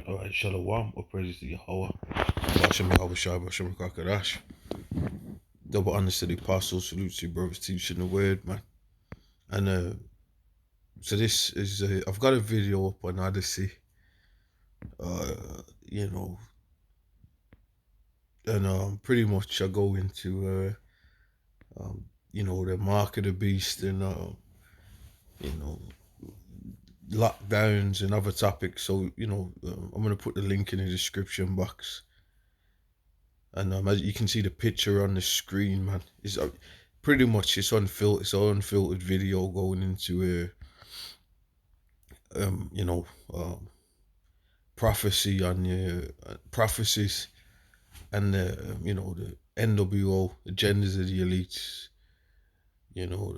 Alright, Shalom, all praises to Yahweh. Bashem Yahweh Shai, Bashem Kakadash. Double honors to the apostles, salute to you, brothers teaching the word, man. And so this is, I've got a video up on Odysee, you know, and pretty much I go into, you know, the mark of the beast and, you know, lockdowns and other topics. So, you know, I'm going to put the link in the description box. And as you can see the picture on the screen, man, it's pretty much it's unfiltered video going into you know, prophecy on prophecies and you know, the NWO agendas of the elites, you know,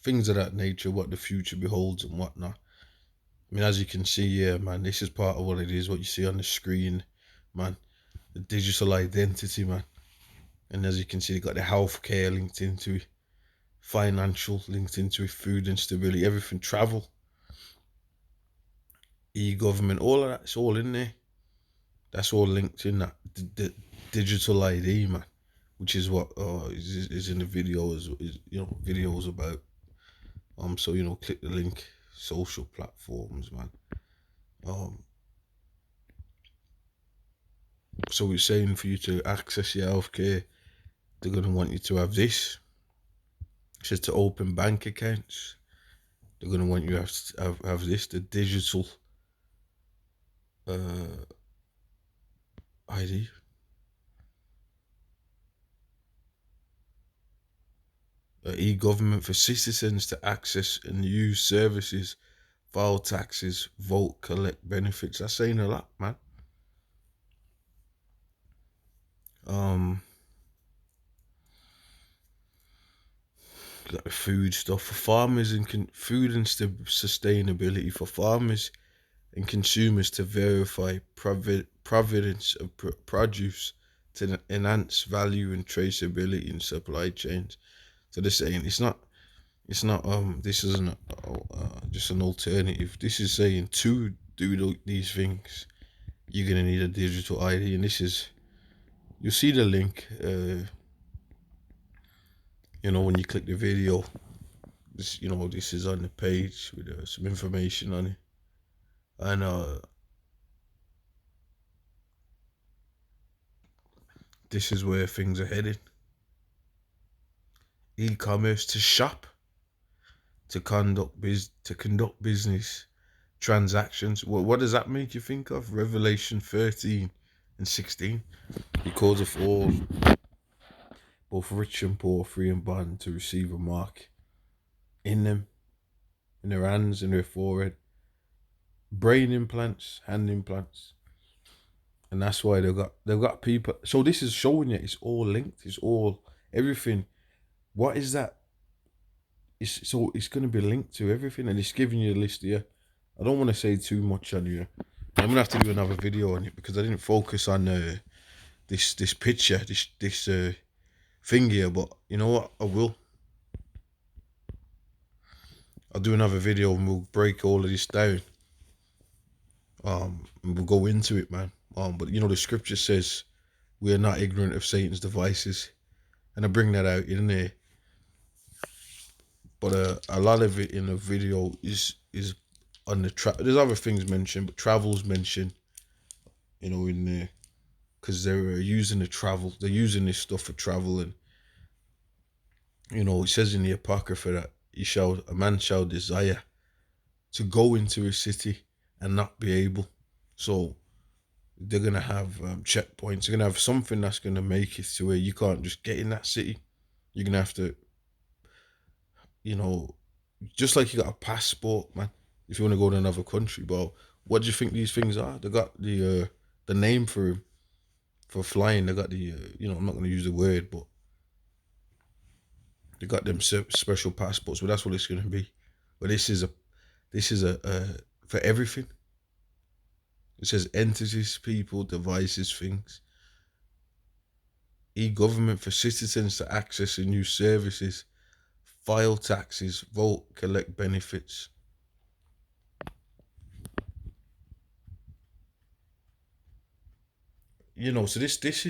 things of that nature, what the future beholds and whatnot. I mean, as you can see, yeah, man, this is part of what it is. What you see on the screen, man, the digital identity, man. And as you can see, they got the healthcare linked into it, financial linked into it, food instability, everything, travel, e-government, all of that, it's all in there. That's all linked in that the digital ID, man, which is what is in the video, is you know, videos about. So you know, click the link, social platforms, man. So we're saying for you to access your healthcare, they're gonna want you to have this. It says to open bank accounts. They're gonna want you to have this, the digital ID. E-government for citizens to access and use services, file taxes, vote, collect benefits. That's saying a lot, man. Like the food stuff for farmers and food and sustainability for farmers and consumers to verify provenance of produce to enhance value and traceability in supply chains. So they're saying it's not this isn't just an alternative. This is saying to do these things, you're gonna need a digital ID, and this is, you see the link, you know, when you click the video, this, you know, this is on the page with some information on it, and this is where things are headed. E-commerce to shop, to conduct business transactions. What does that make you think of? Revelation 13 and 16. He calls us all, both rich and poor, free and bond, to receive a mark in them, in their hands, in their forehead, brain implants, hand implants. And that's why they've got people. So this is showing you it's all linked. It's all everything. What is that? It's going to be linked to everything, and it's giving you a list here. I don't want to say too much on you. I'm gonna have to do another video on it because I didn't focus on this picture, this thing here. But you know what? I will. I'll do another video and we'll break all of this down. And we'll go into it, man. But you know, the scripture says we are not ignorant of Satan's devices, and I bring that out in there. But a lot of it in the video is on the there's other things mentioned, but travel's mentioned, you know, in there, because they're using they're using this stuff for travel. And you know, it says in the Apocrypha that a man shall desire to go into a city and not be able. So they're gonna have checkpoints. They're gonna have something that's gonna make it to where you can't just get in that city. You're gonna have to, you know, just like you got a passport, man, if you want to go to another country. But what do you think these things are? They got the name for flying. They got the you know, I'm not going to use the word, but they got them special passports. But that's what it's going to be. But this is a for everything. It says entities, people, devices, things. E-government for citizens to access and use services, file taxes, vote, collect benefits. So this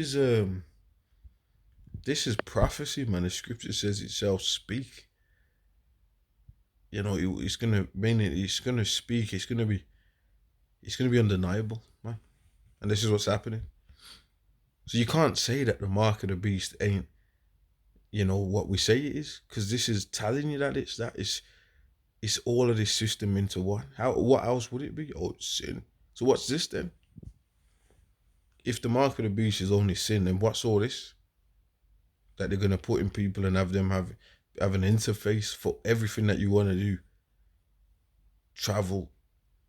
is prophecy, man. The scripture says it shall speak. It's gonna mean it. It's gonna speak. It's gonna be undeniable, man. And this is what's happening. So you can't say that the mark of the beast ain't, what we say it is, because this is telling you that it's that. It's all of this system into one. What else would it be? Oh, it's sin. So what's this then? If the mark of the beast is only sin, then what's all this? That they're gonna put in people and have them have an interface for everything that you want to do. Travel,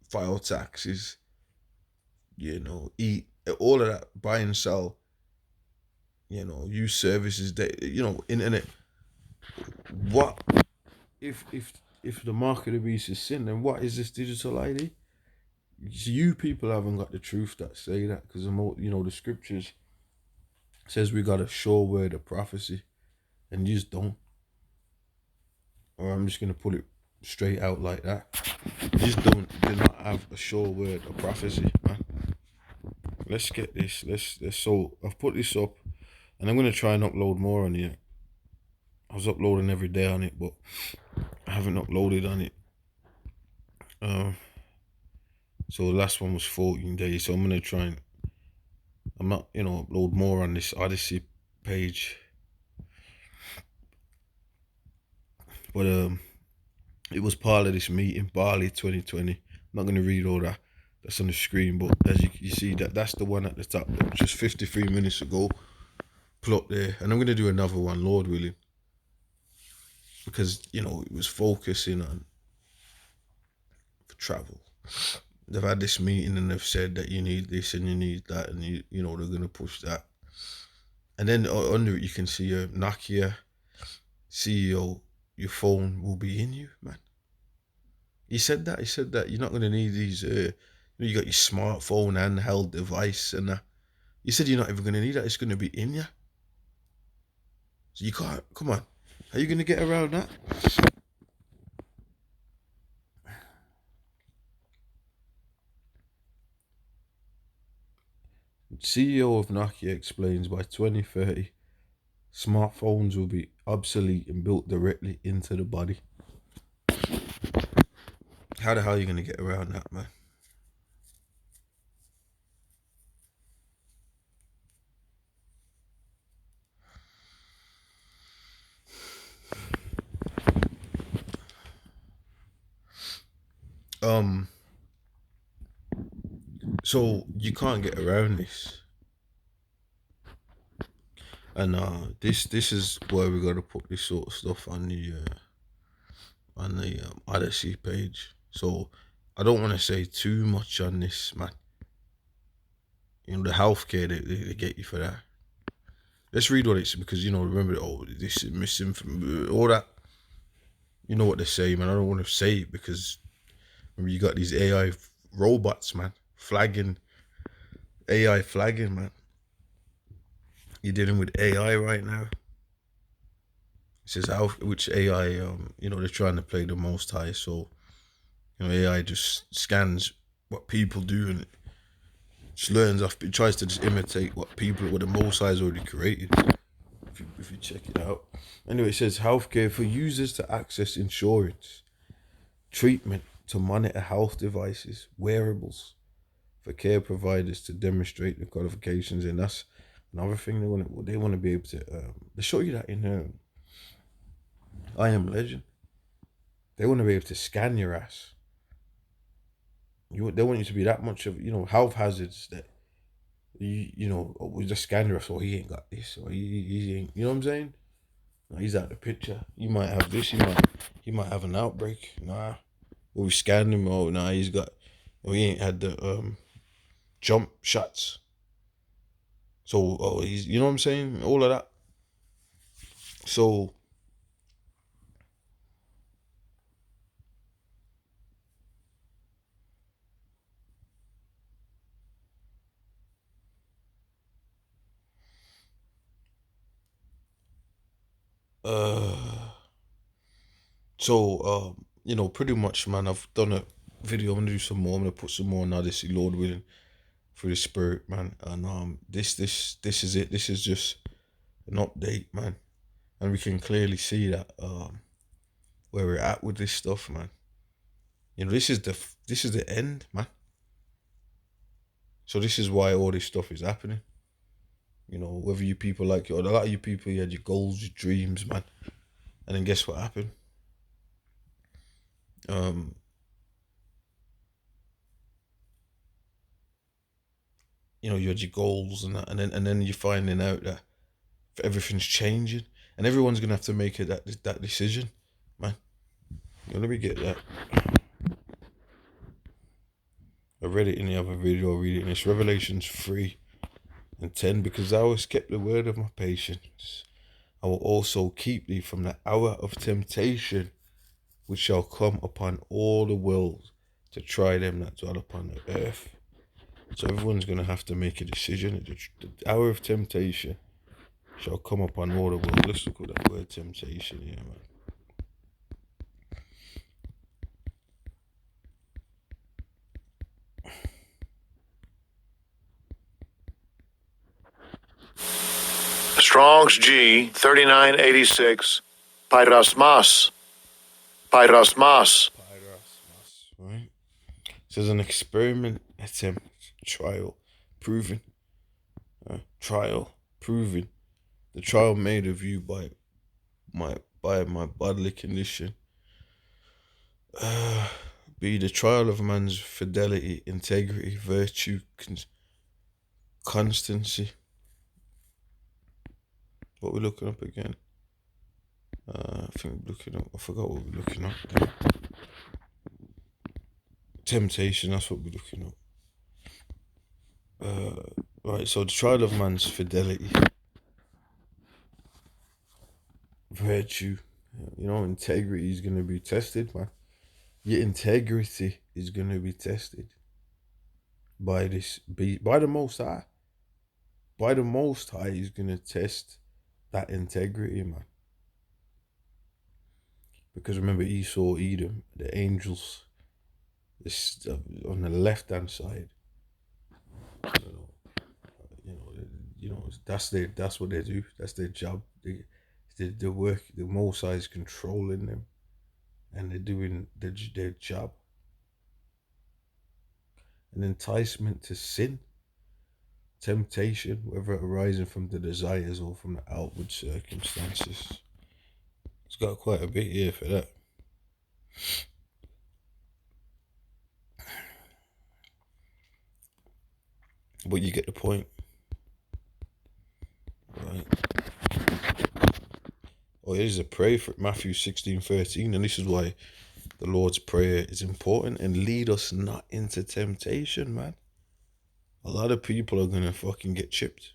file taxes, eat, all of that, buy and sell, use services that, internet. What if the mark of the beast is sin, then what is this digital ID? You people haven't got the truth that say that, because the scriptures says we got a sure word of prophecy, and you just don't. Or I'm just gonna put it straight out like that. You just do not have a sure word of prophecy, man. Let's get this. Let's. So I've put this up, and I'm gonna try and upload more on it. I was uploading every day on it, but I haven't uploaded on it. So the last one was 14 days. So I'm gonna try and upload more on this Odysee page. But it was part of this meeting, Bali 2020. I'm not gonna read all that. That's on the screen, but as you see that's the one at the top, just 53 minutes ago. Pull up there, and I'm gonna do another one, Lord willing, because it was focusing on for travel. They've had this meeting and they've said that you need this and you need that, and they're gonna push that. And then under it you can see a Nokia CEO. Your phone will be in you, man. He said that you're not gonna need these. You got your smartphone handheld device and that. He said you're not even gonna need that. It's gonna be in you. So you can't. Come on, how are you gonna get around that? CEO of Nokia explains by 2030, smartphones will be obsolete and built directly into the body. How the hell are you gonna get around that, man? So you can't get around this, and this is where we gotta put this sort of stuff on the Odysee page. So I don't want to say too much on this, man. The healthcare they get you for that. Let's read what it's, because remember, this is missing from all that. You know what they say, man. I don't want to say it because remember you got these AI robots, man, flagging AI flagging, man. You're dealing with AI right now. It says which AI, they're trying to play the most high. So, AI just scans what people do and just learns off. It tries to just imitate what the most high has already created. If you check it out. Anyway, it says healthcare for users to access insurance, treatment to monitor health devices, wearables for care providers to demonstrate the qualifications, and that's another thing they want to be able to. They show you that in I Am Legend. They want to be able to scan your ass. They want you to be that much of health hazards that we just scan your ass. Oh, he ain't got this, or he ain't. You know what I'm saying? No, he's out the picture. You might have this. He might have an outbreak. Nah, or we scanned him. Oh, nah, he ain't had the jump shots. So, he's, you know what I'm saying? All of that. So, uh, pretty much, man, I've done a video. I'm gonna do some more. I'm gonna put some more on Odysee, Lord willing. through the Spirit, man. And this is it. This is just an update, man. And we can clearly see that where we're at with this stuff, man. This is the end, man. So this is why all this stuff is happening. Whether you people like it or a lot of you people, you had your goals, your dreams, man. And then guess what happened? Um, you had your goals and that, and then you're finding out that everything's changing, and everyone's gonna have to make that decision, man. Let me get that. I read it in the other video. Read it in this Revelations 3:10. Because thou hast kept the word of my patience, I will also keep thee from the hour of temptation, which shall come upon all the world to try them that dwell upon the earth. So everyone's going to have to make a decision. The hour of temptation shall come upon all the world. Let's look at that word temptation here, man. Strong's G 3986. Peiramos. Peiramos. Right? This is an experiment, attempt, trial, proving. Trial, proving. The trial made of you by my bodily condition. Be the trial of man's fidelity, integrity, virtue, constancy. What we're looking up again? I think we're looking up. I forgot what we're looking up. Temptation. That's what we're looking up. Right. So the trial of man's fidelity, virtue. Integrity is going to be tested, man. Your integrity is going to be tested by the Most High. By the Most High, He's going to test that integrity, man. Because remember, Esau, Edom, the angels, this on the left hand side. That's what they do. That's their job. They work. The Most High is controlling them, and they're doing their job. An enticement to sin, temptation, whether arising from the desires or from the outward circumstances. It's got quite a bit here for that. But you get the point. Right. Oh, here's a prayer for Matthew 16:13, and this is why the Lord's Prayer is important. And lead us not into temptation, man. A lot of people are gonna fucking get chipped.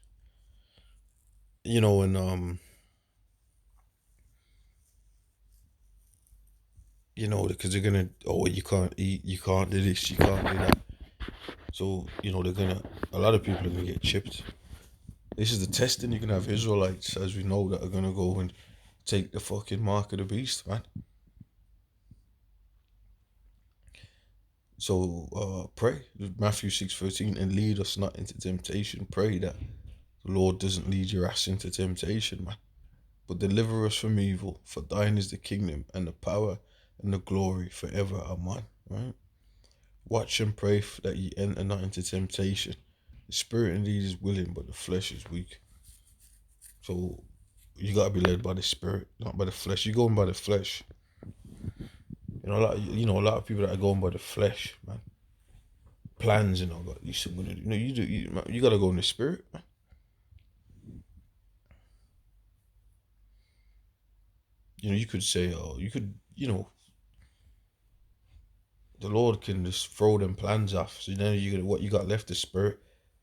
Because they're gonna, you can't eat, you can't do this, you can't do that. So, a lot of people are gonna get chipped. This is the testing. You can have Israelites, as we know, that are gonna go and take the fucking mark of the beast, man. So pray, Matthew 6:13, and lead us not into temptation. Pray that the Lord doesn't lead your ass into temptation, man. But deliver us from evil, for thine is the kingdom and the power and the glory forever. Amen. Right? Watch and pray that ye enter not into temptation. The spirit indeed is willing, but the flesh is weak. So you gotta be led by the spirit, not by the flesh. You're going by the flesh. A lot of people that are going by the flesh, man. Plans, got you still gonna do. You gotta go in the spirit, man. You could say, the Lord can just throw them plans off. So then what you got left is spirit.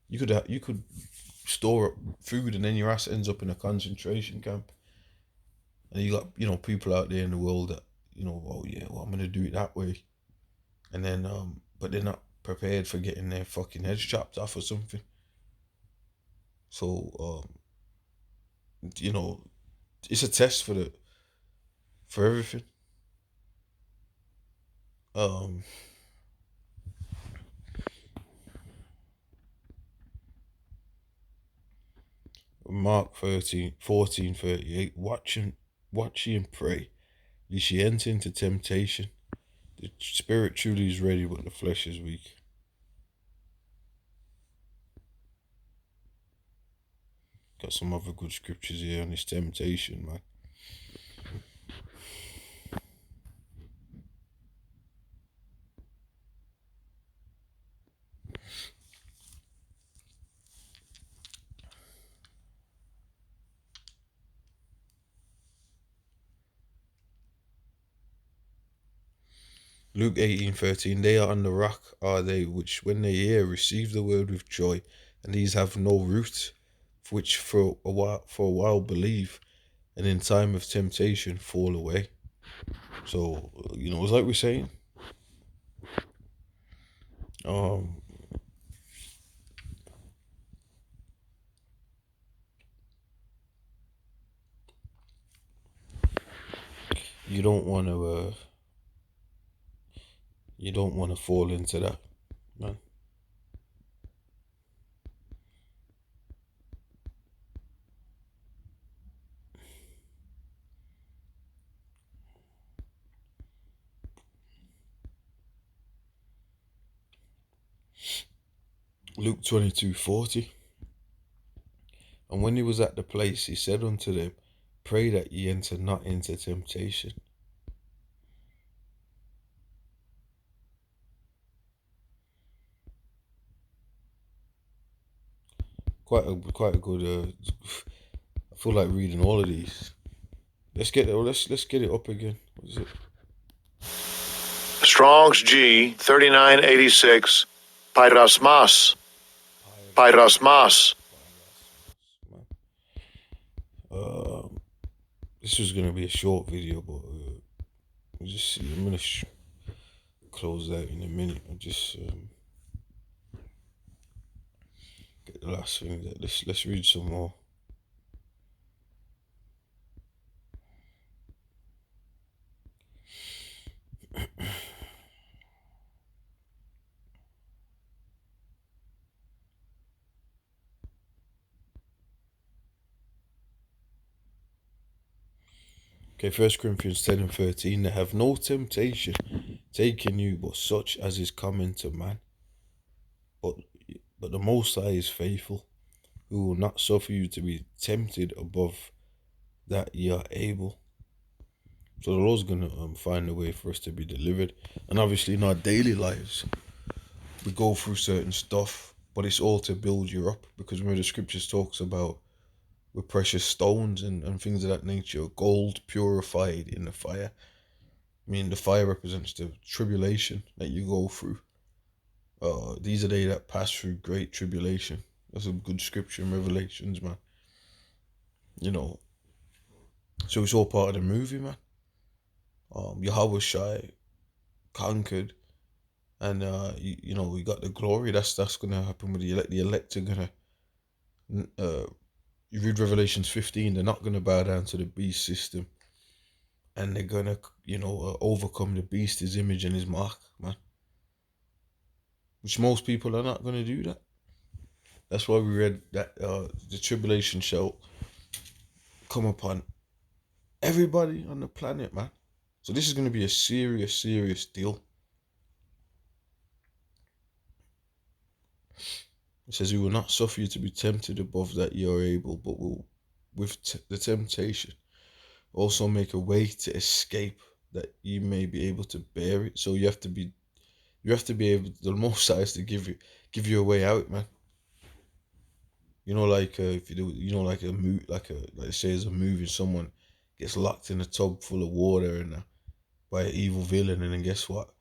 You could store up food, and then your ass ends up in a concentration camp. And you got people out there in the world that I'm gonna do it that way, and then but they're not prepared for getting their fucking heads chopped off or something. So it's a test for everything. Mark 14:38. Watch ye and pray, lest ye enter into temptation. The spirit truly is ready, but the flesh is weak. Got some other good scriptures here on this temptation, man. Luke 18:13. They are on the rock, are they, which when they hear receive the word with joy, and these have no root, which for a while believe, and in time of temptation fall away. So it's like we're saying, um, you don't want to fall into that, man. Luke 22:40. And when he was at the place, he said unto them, pray that ye enter not into temptation. Quite a good. I feel like reading all of these. Let's get it up again. What is it? Strong's G 3986. Peiramos. Peiramos. This was gonna be a short video, but we'll just see. I'm gonna close that in a minute. I'll just get the last thing. Let's read some more. Okay, 1 Corinthians 10:13. They have no temptation taken you, but such as is common to man. But the Most High is faithful, who will not suffer you to be tempted above that ye are able. So the Lord's gonna find a way for us to be delivered, and obviously in our daily lives, we go through certain stuff, but it's all to build you up. Because remember, the scriptures talks about with precious stones and things of that nature, gold purified in the fire. I mean, the fire represents the tribulation that you go through. These are they that pass through great tribulation. That's a good scripture in Revelations, man. So it's all part of the movie, man. Yahweh Shai conquered, and we got the glory. That's gonna happen with the elect. The elect are gonna. You read Revelations 15. They're not gonna bow down to the beast system, and they're gonna overcome the beast, his image and his mark, man. Which most people are not gonna do that. That's why we read that the tribulation shall come upon everybody on the planet, man. So this is gonna be a serious deal. It says, he will not suffer you to be tempted above that you are able, but will, with the temptation, also make a way to escape, that you may be able to bear it. So you have to be able. The Most High is to give you a way out, man. Like if you do, like a move, like say as a movie, someone gets locked in a tub full of water and by an evil villain, and then guess what?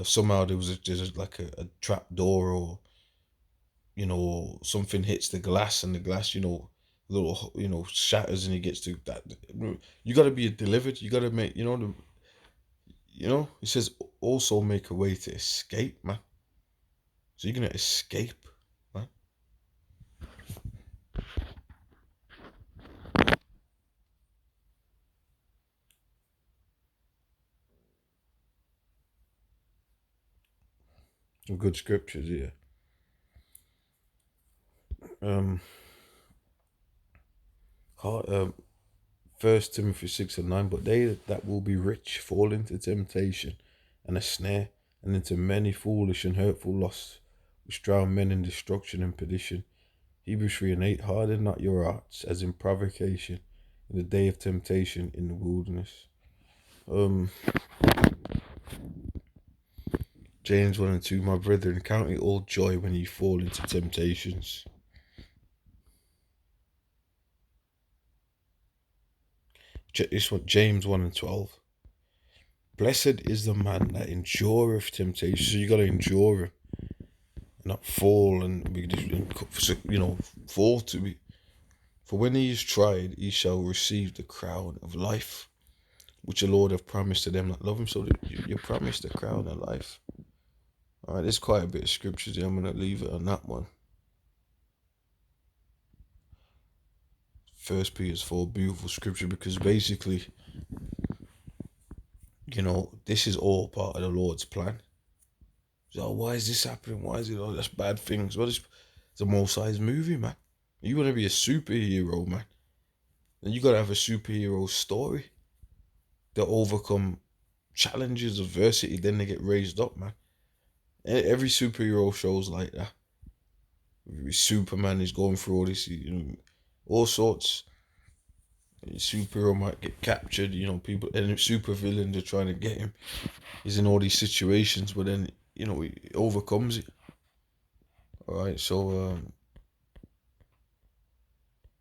Somehow there's like a trap door, or something hits the glass, and the glass, little, shatters, and he gets to that. You got to be delivered. You got to make, it says also make a way to escape, man. So you're going to escape, man. Some good scriptures here. First Timothy 6:9. But they that will be rich fall into temptation and a snare, and into many foolish and hurtful lusts, which drown men in destruction and perdition. Hebrews 3:8. Harden not your hearts, as in provocation, in the day of temptation in the wilderness. Um, James 1:2. My brethren, count it all joy when you fall into temptations. This one, James 1:12. Blessed is the man that endureth temptation. So you got to endure him, and not fall and be, fall to be. For when he is tried, he shall receive the crown of life, which the Lord hath promised to them that love him. So that you're promised the crown of life. All right, there's quite a bit of scriptures here. I'm going to leave it on that one. 1 Peter 4, beautiful scripture, because basically, this is all part of the Lord's plan. So why is this happening? Why is it all that's bad things? Well, it's a Most High's movie, man. You want to be a superhero, man, then you got to have a superhero story. They overcome challenges, adversity, then they get raised up, man. Every superhero show's like that. Superman is going through Odyssey, all sorts. Superhero might get captured, people, and super villains are trying to get him. He's in all these situations, but then, he overcomes it. Alright, so,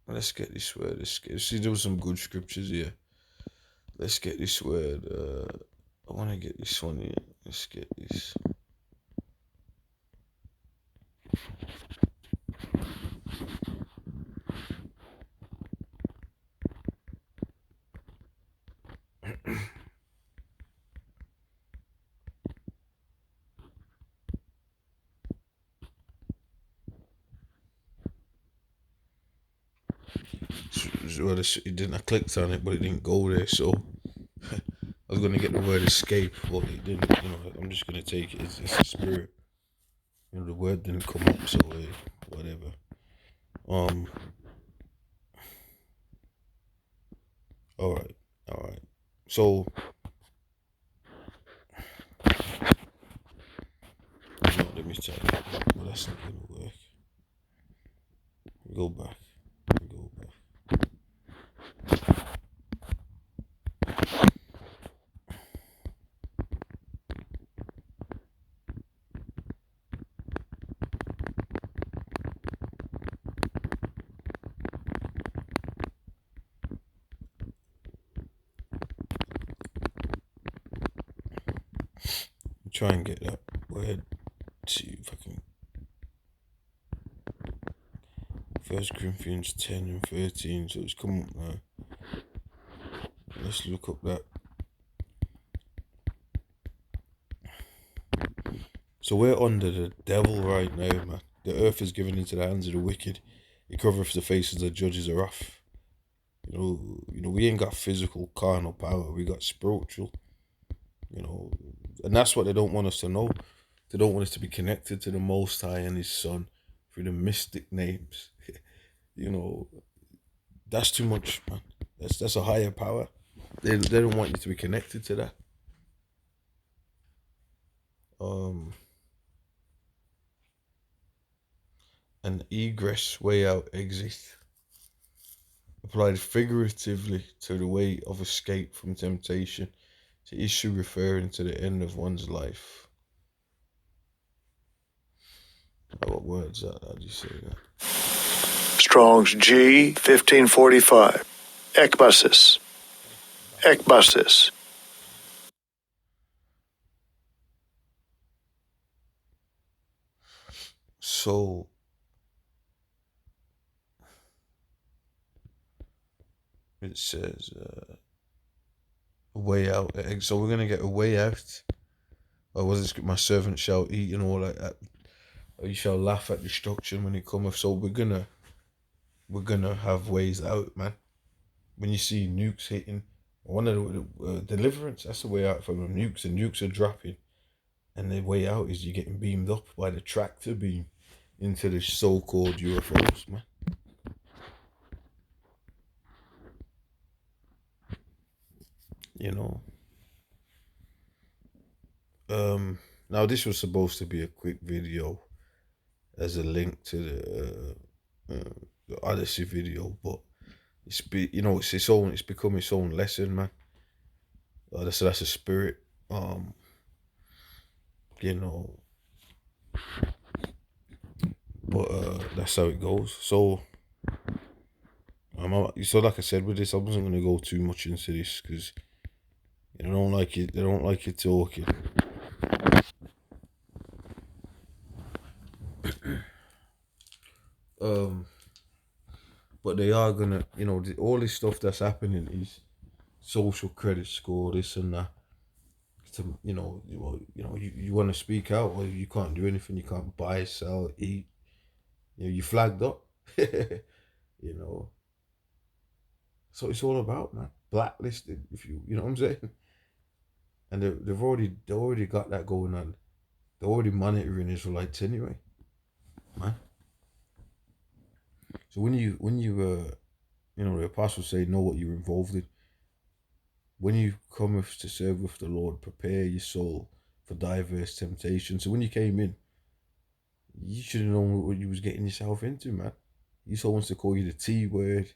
let's get this word. See, there was some good scriptures here. Let's get this word. I want to get this one here. Let's get this. Well, it didn't. I clicked on it, but it didn't go there. So I was gonna get the word escape, but it didn't. I'm just gonna take it. It's a spirit. The word didn't come up, so whatever. All right. So, let me tell you. Well, that's not gonna work. Go back. Go back. Try and get that word. See if I can. 1 Corinthians 10 and 13. So it's come up now. Let's look up that. So we're under the devil right now, man. The earth is given into the hands of the wicked. He covereth the faces of the judges of wrath. We ain't got physical, carnal power. We got spiritual. And that's what they don't want us to know. They don't want us to be connected to the Most High and His Son through the mystic names. That's too much, man. That's a higher power. They don't want you to be connected to that. An egress, way out, exit, applied figuratively to the way of escape from temptation, to issue referring to the end of one's life. What word's that? How do you say that? Strong's G 1545. Ekbasis. Ekbasis. So, it says a way out. So we're gonna get a way out. Or was it my servant shall eat and all like that? Or you shall laugh at destruction when it cometh. So we're gonna have ways out, man. When you see nukes hitting, one of the deliverance, that's the way out from the nukes. And nukes are dropping, and the way out is you're getting beamed up by the tractor beam into the so-called UFOs, man. you know. Now this was supposed to be a quick video as a link to the Odyssey video, but it's its own. It's become its own lesson, man. That's a spirit. Um, you know, but that's how it goes. So so like I said with this, I wasn't gonna go too much into this because they don't like it. They don't like it talking. Um, but they are gonna, all this stuff that's happening is social credit score, this and that. To you want to speak out, or you can't do anything. You can't buy, sell, eat. You flagged up. you know. So it's all about, man, blacklisted. If you know what I'm saying. And they already got that going on. They're already monitoring Israelites anyway, man. So the apostles say, know what you're involved in. When you come to serve with the Lord, prepare your soul for diverse temptations. So when you came in, you should have known what you was getting yourself into, man. Esau wants to call you the T word.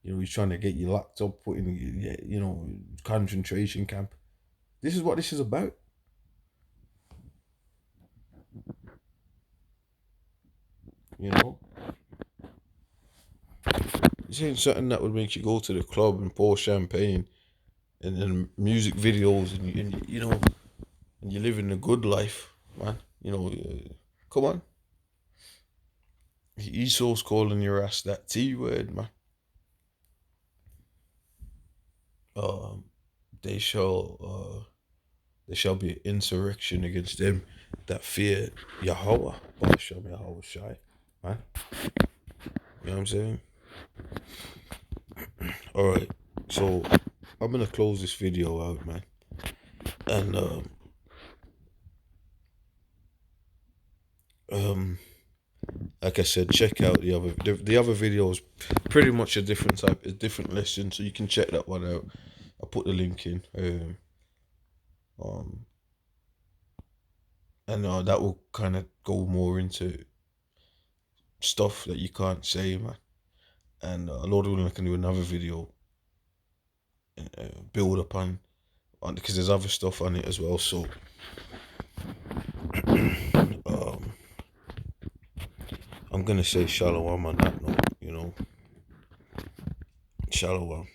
He's trying to get you locked up, put in, concentration camp. This is what this is about. You know, this ain't something that would make you go to the club and pour champagne and music videos and you're living a good life, man. Come on. Esau's calling your ass that T word, man. Um, they shall there shall be insurrection against them that fear Yahweh. Bashem Yahweh Shai, man. You know what I'm saying? Alright, so I'm gonna close this video out, man. And like I said, check out the other videos. Pretty much a different lesson, so you can check that one out. I'll put the link in. And that will kind of go more into stuff that you can't say, man. And Lord willing, I can do another video and build upon because there's other stuff on it as well. So, I'm gonna say shalom on that note. Shalom.